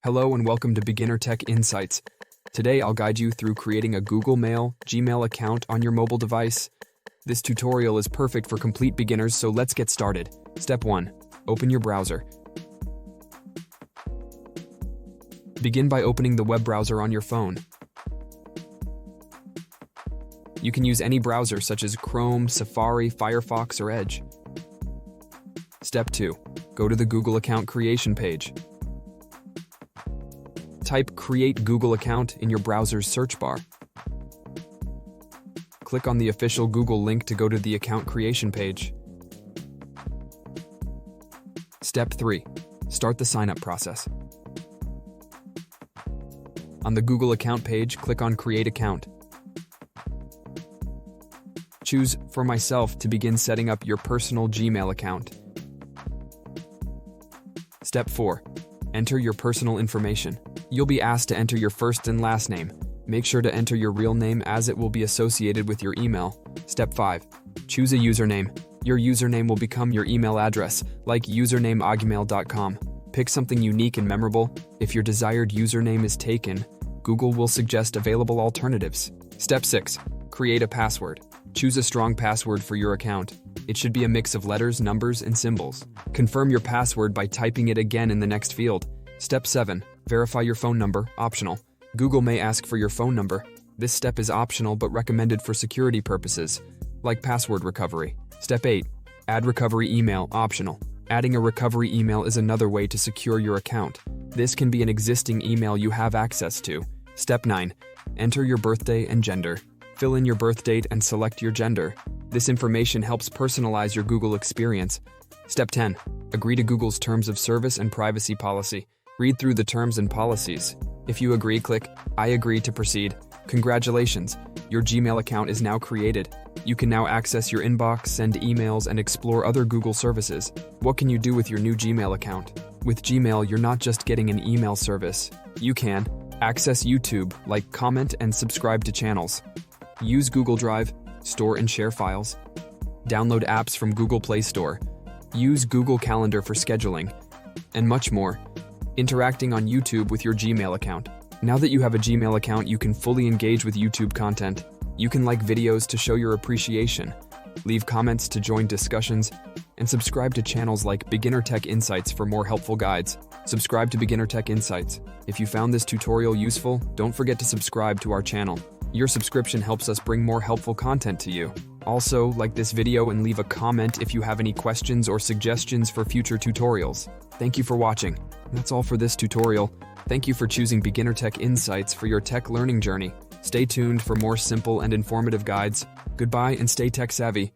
Hello and welcome to Beginner Tech Insights. Today I'll guide you through creating a Google Mail, Gmail account on your mobile device. This tutorial is perfect for complete beginners, so let's get started. Step 1. Open your browser. Begin by opening the web browser on your phone. You can use any browser such as Chrome, Safari, Firefox, or Edge. Step 2. Go to the Google account creation page. Type Create Google Account in your browser's search bar. Click on the official Google link to go to the account creation page. Step 3. Start the sign-up process. On the Google account page, click on Create Account. Choose For Myself to begin setting up your personal Gmail account. Step 4. Enter your personal information. You'll be asked to enter your first and last name. Make sure to enter your real name as it will be associated with your email. Step 5. Choose a username. Your username will become your email address, like username@gmail.com. Pick something unique and memorable. If your desired username is taken, Google will suggest available alternatives. Step 6. Create a password. Choose a strong password for your account. It should be a mix of letters, numbers, and symbols. Confirm your password by typing it again in the next field. Step 7. Verify your phone number, optional. Google may ask for your phone number. This step is optional but recommended for security purposes, like password recovery. Step 8. Add recovery email, optional. Adding a recovery email is another way to secure your account. This can be an existing email you have access to. Step 9. Enter your birthday and gender. Fill in your birth date and select your gender. This information helps personalize your Google experience. Step 10. Agree to Google's terms of service and privacy policy. Read through the terms and policies. If you agree, click I agree to proceed. Congratulations, your Gmail account is now created. You can now access your inbox, send emails, and explore other Google services. What can you do with your new Gmail account? With Gmail, you're not just getting an email service. You can access YouTube, like, comment, and subscribe to channels. Use Google Drive, store and share files. Download apps from Google Play Store. Use Google Calendar for scheduling, and much more. Interacting on YouTube with your Gmail account. Now that you have a Gmail account, you can fully engage with YouTube content. You can like videos to show your appreciation, leave comments to join discussions, and subscribe to channels like Beginner Tech Insights for more helpful guides. Subscribe to Beginner Tech Insights. If you found this tutorial useful, don't forget to subscribe to our channel. Your subscription helps us bring more helpful content to you. Also, like this video and leave a comment if you have any questions or suggestions for future tutorials. Thank you for watching. That's all for this tutorial. Thank you for choosing Beginner Tech Insights for your tech learning journey. Stay tuned for more simple and informative guides. Goodbye and stay tech savvy.